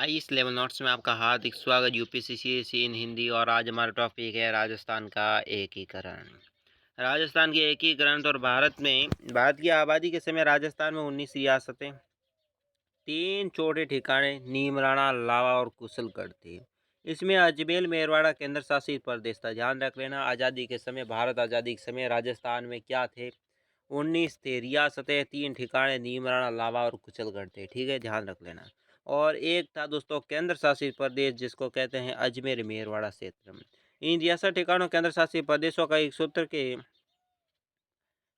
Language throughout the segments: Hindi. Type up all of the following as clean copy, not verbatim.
आइस लेवल नोट्स में आपका हार्दिक स्वागत। यूपीसीसी इन हिंदी। और आज हमारा टॉपिक है राजस्थान का एकीकरण। राजस्थान के एकीकरण। और भारत की आबादी के समय राजस्थान में 19 रियासतें, 3 छोटे ठिकाने नीमराणा, लावा और कुशलगढ़ थे। इसमें अजमेर मेरवाड़ा केंद्र शासित प्रदेश था। ध्यान रख लेना, आज़ादी के समय, भारत आज़ादी के समय राजस्थान में क्या थे? 19 थे रियासतें, 3 ठिकाने नीमराणा, लावा और कुशलगढ़ थे। ठीक है, ध्यान रख लेना। और एक था दोस्तों केंद्र शासित प्रदेश, जिसको कहते हैं अजमेर मेरवाड़ा क्षेत्र। इन रियासत ठिकानों केंद्र शासित प्रदेशों का एक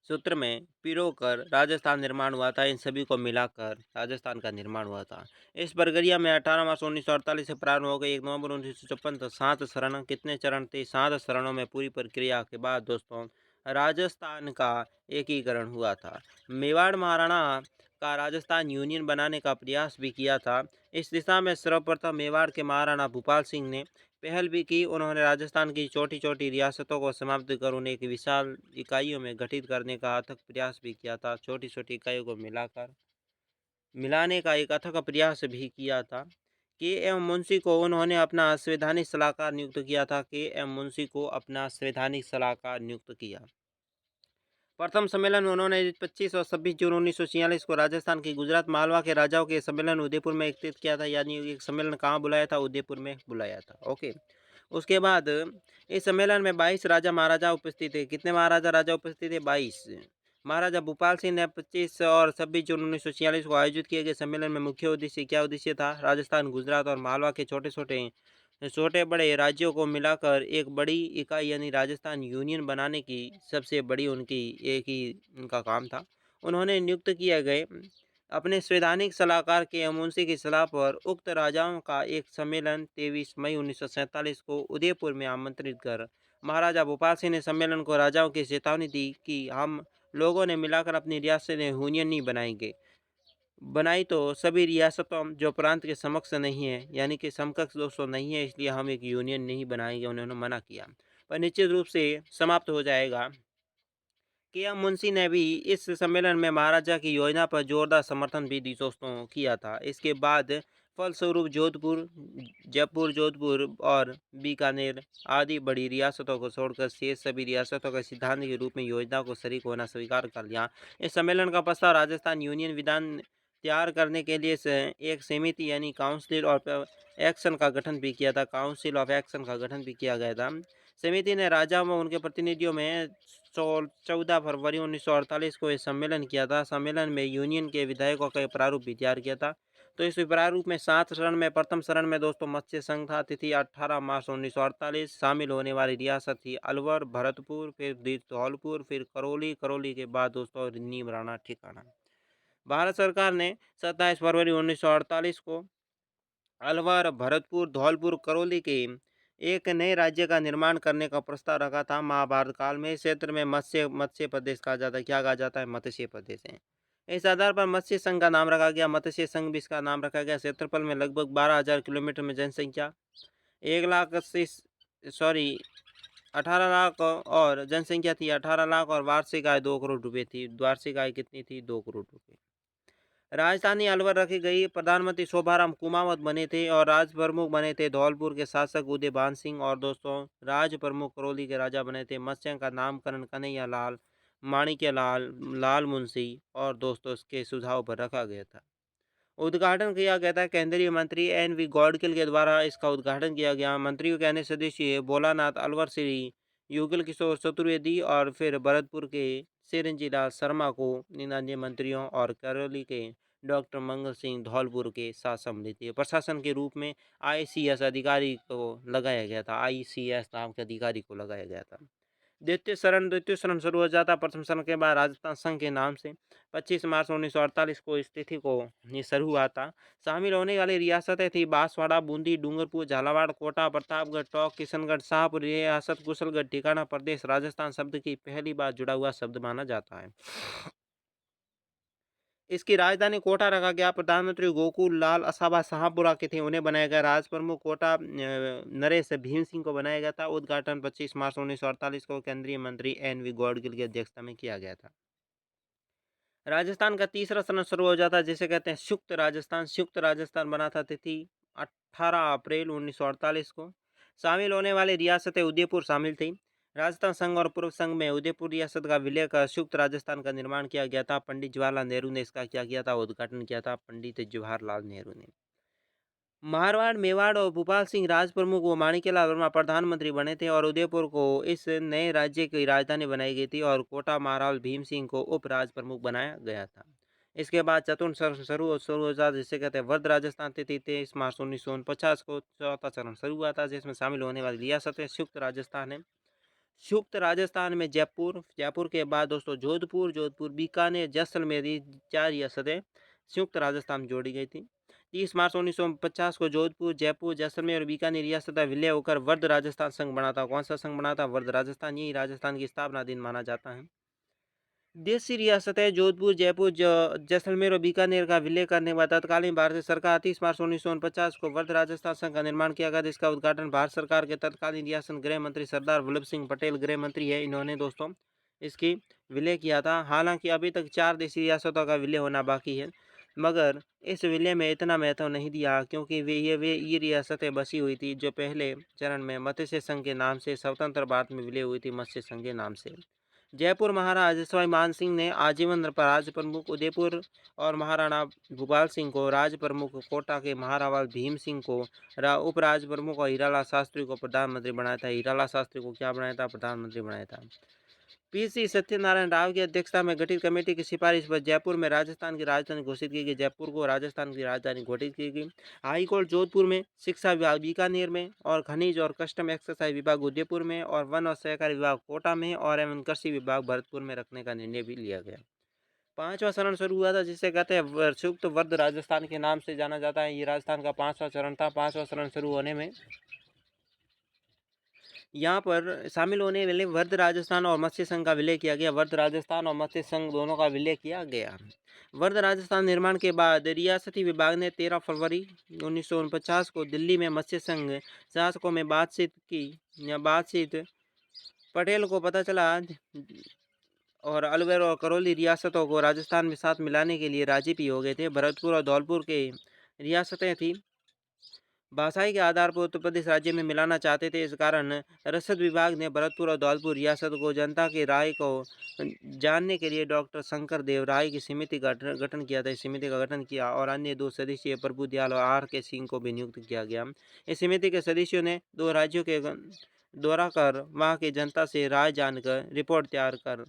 सूत्र में पिरोकर राजस्थान निर्माण हुआ था। इन सभी को मिलाकर राजस्थान का निर्माण हुआ था। इस प्रक्रिया में 18 मार्च 1948 से प्रारंभ हो गई। 1 नवंबर 1956 तक 7 चरण। कितने चरण थे? 7 चरणों में पूरी प्रक्रिया के बाद दोस्तों राजस्थान का एकीकरण हुआ था। मेवाड़ महाराणा का राजस्थान यूनियन बनाने का प्रयास भी किया था। इस दिशा में सर्वप्रथम मेवाड़ के महाराणा भूपाल सिंह ने पहल भी की। उन्होंने राजस्थान की छोटी छोटी रियासतों को समाप्त कर उन्हें एक विशाल इकाइयों में गठित करने का अथक प्रयास भी किया था। छोटी छोटी इकाइयों को मिलाने का एक अथक प्रयास भी किया था। के एम मुंशी को उन्होंने अपना संवैधानिक सलाहकार नियुक्त किया था। के एम मुंशी को अपना संवैधानिक सलाहकार नियुक्त किया। प्रथम सम्मेलन में उन्होंने 25 और 26 जून 1946 को राजस्थान की गुजरात मालवा के राजाओं के सम्मेलन उदयपुर में एकत्रित किया था। यानी एक सम्मेलन कहाँ बुलाया था? उदयपुर में बुलाया था। ओके। उसके बाद इस सम्मेलन में 22 राजा महाराजा उपस्थित थे। कितने महाराजा राजा उपस्थित थे? 22। महाराजा भूपाल सिंह ने 25 और 26 जून 1946 को आयोजित किए गए सम्मेलन में मुख्य उद्देश्य क्या उद्देश्य था? राजस्थान, गुजरात और मालवा के छोटे छोटे छोटे बड़े राज्यों को मिलाकर एक बड़ी इकाई यानी राजस्थान यूनियन बनाने की सबसे बड़ी उनकी एक ही उनका काम था। उन्होंने नियुक्त किए गए अपने संवैधानिक सलाहकार के मुंशी की सलाह पर उक्त राजाओं का एक सम्मेलन 23 मई 1947 को उदयपुर में आमंत्रित कर महाराजा भूपाल सिंह ने सम्मेलन को राजाओं की चेतावनी दी कि हम लोगों ने मिलाकर अपनी रियासतें यूनियन नहीं बनाएंगे। बनाई तो सभी रियासतों जो प्रांत के समक्ष नहीं है, यानी कि समकक्ष दोस्तों नहीं है, इसलिए हम एक यूनियन नहीं बनाएंगे। उन्होंने मना किया, पर निश्चित रूप से समाप्त हो जाएगा। के एम मुंशी ने भी इस सम्मेलन में महाराजा की योजना पर जोरदार समर्थन भी दी दोस्तों किया था। इसके बाद फलस्वरूप जोधपुर और बीकानेर आदि बड़ी रियासतों को छोड़कर शेष सभी रियासतों का सिद्धांत के रूप में योजना को शरीक होना स्वीकार कर लिया। इस सम्मेलन का प्रस्ताव राजस्थान यूनियन विधान तैयार करने के लिए एक समिति यानी काउंसिल ऑफ एक्शन का गठन भी किया था। काउंसिल ऑफ एक्शन का गठन भी किया गया था। समिति ने राजाओं व उनके प्रतिनिधियों में 14 फरवरी 1948 को यह सम्मेलन किया था। सम्मेलन में यूनियन के विधायकों का प्रारूप भी तैयार किया था। तो इस प्रारूप में 7 चरण में प्रथम चरण में दोस्तों मत्स्य संघ था। तिथि 18 मार्च 1948। शामिल होने वाली रियासत थी अलवर, भरतपुर, फिर धौलपुर, फिर करौली। करौली के बाद दोस्तों नीमराणा ठिकाना। भारत सरकार ने 27 फरवरी 1948 को अलवर, भरतपुर, धौलपुर, करौली के एक नए राज्य का निर्माण करने का प्रस्ताव रखा था। महाभारत काल में इस क्षेत्र में मत्स्य प्रदेश कहा जाता है। क्या कहा जाता है? मत्स्य प्रदेश है। इस आधार पर मत्स्य संघ का नाम रखा गया। मत्स्य संघ भी इसका नाम रखा गया। क्षेत्रफल में लगभग 12,000 किलोमीटर में जनसंख्या 18 लाख और जनसंख्या थी 18 लाख और वार्षिक आय 2 करोड़ रुपए थी। वार्षिक आय कितनी थी? 2 करोड़ रुपए। राजधानी अलवर रखी गई। प्रधानमंत्री शोभाराम कुमावत बने थे और राज प्रमुख बने थे धौलपुर के शासक उदयभान सिंह। और दोस्तों राज प्रमुख करौली के राजा बने थे मत्स्य का नामकरण कन्हैया लाल, माणिक्य लाल, लाल मुंशी और दोस्तों इसके सुझाव पर रखा गया था। उद्घाटन किया गया था केंद्रीय मंत्री एन वी गौडकिल के द्वारा। इसका उद्घाटन किया गया। मंत्रियों के अन्य सदस्य भोलानाथ अलवर श्री युगल किशोर चतुर्वेदी और फिर भरतपुर के सिरंजीलाल शर्मा को इन अन्य मंत्रियों और करौली के डॉक्टर मंगल सिंह धौलपुर के साथ सम्मिलित थे। प्रशासन के रूप में आईसीएस अधिकारी को लगाया गया था। आईसीएस नाम के अधिकारी को लगाया गया था। द्वितीय शरण शुरू हो जाता। प्रथम शरण के बाद राजस्थान संघ के नाम से 25 मार्च 1948 को स्थिति को ये शुरू हुआ था। शामिल होने वाली रियासतें थी बांसवाड़ा, बूंदी, डूंगरपुर, झालावाड़, कोटा, प्रतापगढ़, टोंक, किशनगढ़, शाहपुर। रियासत कुशलगढ़ ठिकाना प्रदेश राजस्थान शब्द की पहली बार जुड़ा हुआ शब्द माना जाता है। इसकी राजधानी कोटा रखा गया। प्रधानमंत्री गोकुल लाल असाबा शाहपुरा के थे, उन्हें बनाया गया। राज प्रमुख कोटा नरेश भीम सिंह को बनाया गया था। उद्घाटन 25 मार्च 1948 को केंद्रीय मंत्री एन वी गौडगिल की अध्यक्षता में किया गया था। राजस्थान का तीसरा चरण शुरू हो जाता है, जिसे कहते हैं संयुक्त राजस्थान। संयुक्त राजस्थान बना था। तिथि 18 अप्रैल 1948 को। शामिल होने वाली रियासतें उदयपुर शामिल थी। राजस्थान संघ और पूर्व संघ में उदयपुर रियासत का विलय कर संयुक्त राजस्थान का निर्माण किया गया था। पंडित जवाहरलाल नेहरू ने इसका क्या किया था, उद्घाटन किया था, पंडित जवाहरलाल नेहरू ने। मारवाड़, मेवाड़ और भोपाल सिंह राज प्रमुख व माणिक्यलाल वर्मा प्रधानमंत्री बने थे और उदयपुर को इस नए राज्य की राजधानी बनाई गई थी और कोटा महाराज भीम सिंह को उप राज प्रमुख बनाया गया था। इसके बाद चतुर्थ चरण शुरू हो जाता, जिसे कहते हैं वर्ध राजस्थान, तिथि 23 मार्च 1949 को चौथा चरण शुरू हुआ था, जिसमें शामिल होने वाली रियासतें संयुक्त राजस्थान है। संयुक्त राजस्थान में जयपुर, जयपुर के बाद दोस्तों जोधपुर, जोधपुर, बीकानेर, जैसलमेर, ये 4 रियासतें संयुक्त राजस्थान में जोड़ी गई थी। 30 मार्च 1950 को जोधपुर, जयपुर, जैसलमेर और बीकानेर रियासत का विलय होकर वर्ध राजस्थान संघ बना था। कौन सा संघ बना था? वर्ध राजस्थान। यही राजस्थान की स्थापना दिन माना जाता है। देशी रियासतें जोधपुर, जयपुर, जैसलमेर और बीकानेर का विलय करने के बाद तत्कालीन भारतीय सरकार 30 मार्च 1949 को वर्ध राजस्थान संघ का निर्माण किया गया, जिसका उद्घाटन भारत सरकार के तत्कालीन रियासत गृह मंत्री सरदार वल्लभ सिंह पटेल गृह मंत्री है, इन्होंने दोस्तों इसकी विलय किया था। हालांकि अभी तक 4 देशी रियासतों का विलय होना बाकी है, मगर इस विलय में इतना महत्व नहीं दिया, क्योंकि ये रियासतें बसी हुई थी जो पहले चरण में मत्स्य संघ के नाम से स्वतंत्र भारत में विलय हुई थी, मत्स्य संघ के नाम से। जयपुर महाराज सवाई मान सिंह ने आजीवन राज प्रमुख, उदयपुर और महाराणा भूपाल सिंह को राज प्रमुख, कोटा के महाराणा भीम सिंह को उप राज प्रमुख और हीरालाल शास्त्री को प्रधानमंत्री बनाया था। हीरालाल शास्त्री को क्या बनाया था? प्रधानमंत्री बनाया था। पीसी सत्यनारायण राव की अध्यक्षता में गठित कमेटी की सिफारिश पर जयपुर में राजस्थान की राजधानी घोषित की गई। जयपुर को राजस्थान की राजधानी घोषित की गई। हाईकोर्ट जोधपुर में, शिक्षा विभाग बीकानेर में और खनिज और कस्टम एक्सरसाइज विभाग उदयपुर में और वन और सहकारी विभाग कोटा में और एवं कृषि विभाग भरतपुर में रखने का निर्णय भी लिया गया। 5वां चरण शुरू हुआ था, जिसे कहते हैं संयुक्त वर्ध राजस्थान के नाम से जाना जाता है। ये राजस्थान का 5वां चरण था। 5वां चरण शुरू होने में यहाँ पर शामिल होने वाले वर्ध राजस्थान और मत्स्य संघ का विलय किया गया। वर्ध राजस्थान और मत्स्य संघ दोनों का विलय किया गया। वर्ध राजस्थान निर्माण के बाद रियासती विभाग ने 13 फरवरी 1949 को दिल्ली में मत्स्य संघ शासकों में बातचीत पटेल को पता चला और अलवर और करौली रियासतों को राजस्थान में साथ मिलाने के लिए राजी भी हो गए थे। भरतपुर और धौलपुर के रियासतें थी, भाषाई के आधार पर उत्तर प्रदेश राज्य में मिलाना चाहते थे। इस कारण रसद विभाग ने भरतपुर और धौलपुर रियासत को जनता की राय को जानने के लिए डॉक्टर शंकर देव राय की समिति का गठन किया था। इस समिति का गठन किया और अन्य 2 सदस्यीय प्रभु दयाल और आर के सिंह को भी नियुक्त किया गया। इस समिति के सदस्यों ने 2 राज्यों के दौरा कर वहाँ की जनता से राय जानकर रिपोर्ट तैयार कर,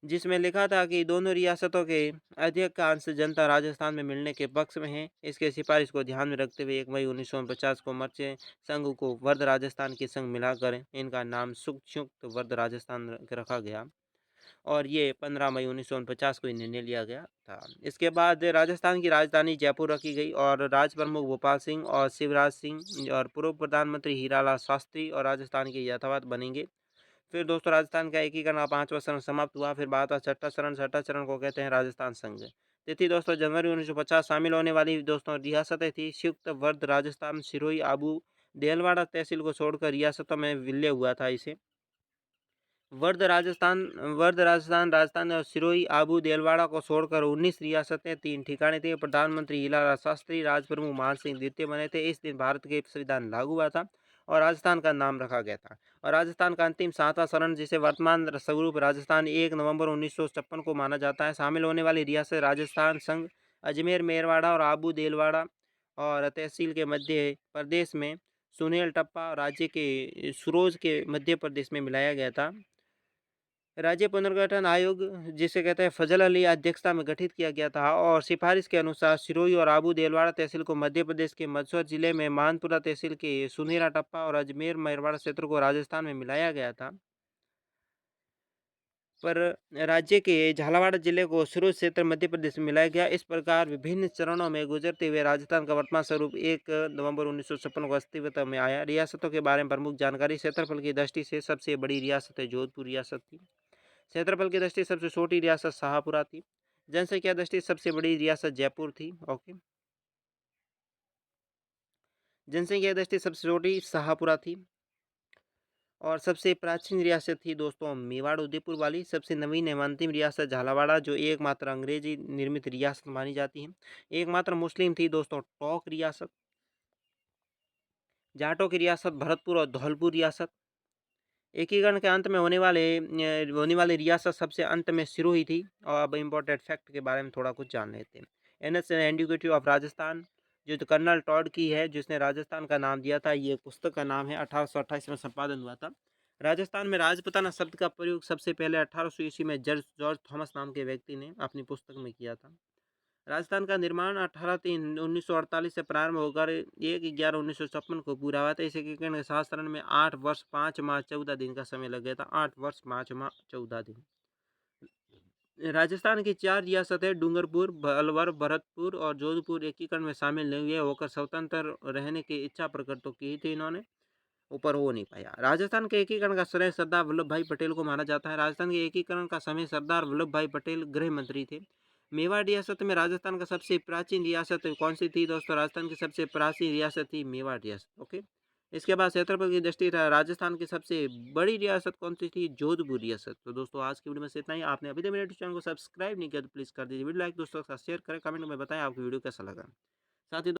जिसमें लिखा था कि दोनों रियासतों के अधिकांश जनता राजस्थान में मिलने के पक्ष में है। इसके सिफारिश को ध्यान में रखते हुए 1 मई 1949 को मत्स्य संघ को वर्ध राजस्थान के संग मिलाकर इनका नाम संयुक्त वर्ध राजस्थान रखा गया और ये 15 मई 1949 को निर्णय लिया गया था। इसके बाद राजस्थान की राजधानी जयपुर रखी गई और राज प्रमुख भोपाल सिंह और शिवराज सिंह और पूर्व प्रधानमंत्री हीरालाल शास्त्री और राजस्थान के यथावत बनेंगे। फिर दोस्तों राजस्थान का एकीकरण का 5वां चरण समाप्त हुआ। फिर बात छठा चरण को कहते हैं राजस्थान संघ। तिथि दोस्तों जनवरी 1950। शामिल होने वाली दोस्तों रियासतें थी संयुक्त वर्ध राजस्थान, सिरोही, आबू, देलवाड़ा तहसील को छोड़कर रियासतों में विलय हुआ था। इसे वर्ध राजस्थान, राजस्थान और सिरोही, आबू, देलवाड़ा को छोड़कर 19 रियासतें 3 ठिकाने थे। प्रधानमंत्री हीरालाल शास्त्री राज प्रमुख मान सिंह द्वितीय बने थे। इस दिन भारत के संविधान लागू हुआ था और राजस्थान का नाम रखा गया था। और राजस्थान का अंतिम 7वां चरण, जिसे वर्तमान स्वरूप राजस्थान 1 नवंबर 1956 को माना जाता है। शामिल होने वाली रियासत राजस्थान संघ, अजमेर, मेरवाड़ा और आबू, देलवाड़ा और तहसील के मध्य प्रदेश में सुनेल टप्पा राज्य के सुरोज के मध्य प्रदेश में मिलाया गया था। राज्य पुनर्गठन आयोग, जिसे कहते हैं फजल अली अध्यक्षता में गठित किया गया था और सिफारिश के अनुसार सिरोही और आबू देलवाड़ा तहसील को मध्य प्रदेश के मंदसौर जिले में मानपुरा तहसील के सुनेरा टप्पा और अजमेर मेरवाड़ा क्षेत्र को राजस्थान में मिलाया गया था। पर राज्य के झालावाड़ जिले को सुरोज क्षेत्र मध्य प्रदेश में मिलाया गया। इस प्रकार विभिन्न चरणों में गुजरते हुए राजस्थान का वर्तमान स्वरूप 1 नवंबर 1956 को अस्तित्व में आया। रियासतों के बारे में प्रमुख जानकारी। क्षेत्रफल की दृष्टि से सबसे बड़ी रियासत जोधपुर रियासत थी। क्षेत्रफल की दृष्टि सबसे छोटी रियासत शाहपुरा थी। जनसंख्या दृष्टि सबसे बड़ी रियासत जयपुर थी। ओके, जनसंख्या दृष्टि सबसे छोटी शाहपुरा थी और सबसे प्राचीन रियासत थी दोस्तों मेवाड़ उदयपुर वाली। सबसे नवीन एवं अंतिम रियासत झालावाड़ा, जो एकमात्र अंग्रेजी निर्मित रियासत मानी जाती है। एकमात्र मुस्लिम थी दोस्तों टोंक रियासत। जाटों की रियासत भरतपुर और धौलपुर रियासत। एकीकरण के अंत में होने वाली रियासत सबसे अंत में सिरोही थी। और अब इम्पोर्टेंट फैक्ट के बारे में थोड़ा कुछ जान लेते हैं। एनएस एंटीक्विटी ऑफ राजस्थान, जो तो कर्नल टॉड की है, जिसने राजस्थान का नाम दिया था। ये पुस्तक का नाम है, 1828 में संपादन हुआ था। राजस्थान में राजपुताना शब्द का प्रयोग सबसे पहले 1800 ईस्वी में जॉर्ज थॉमस नाम के व्यक्ति ने अपनी पुस्तक में किया था। राजस्थान का निर्माण 18/3/1948 से प्रारंभ होकर 1/11/1956 को पूरा हुआ था। इस एकीकरण के शासन में 8 वर्ष 5 माह 14 दिन का समय लग गया था। 8 वर्ष 5 माह 14 दिन। राजस्थान की 4 रियासतें डूंगरपुर, अलवर, भरतपुर और जोधपुर एकीकरण में शामिल नहीं हुए होकर स्वतंत्र रहने की इच्छा प्रकट तो की थी इन्होंने, ऊपर हो नहीं पाया। राजस्थान के एकीकरण का श्रेय सरदार वल्लभ भाई पटेल को माना जाता है। राजस्थान के एकीकरण का समय सरदार वल्लभ भाई पटेल गृह मंत्री थे। मेवाड़ रियासत में राजस्थान का सबसे प्राचीन रियासत कौन सी थी दोस्तों? राजस्थान की सबसे प्राचीन रियासत थी मेवाड़ रियासत। ओके। इसके बाद क्षेत्रफल की दृष्टि राजस्थान की सबसे बड़ी रियासत कौन सी थी? जोधपुर रियासत। तो दोस्तों आज की वीडियो में से इतना ही। आपने अभी तक मेरे चैनल को सब्सक्राइब नहीं किया तो प्लीज़ कर दीजिए। वीडियो लाइक दोस्तों के साथ शेयर करें, कमेंट में बताएं आपको वीडियो कैसा लगा। साथ ही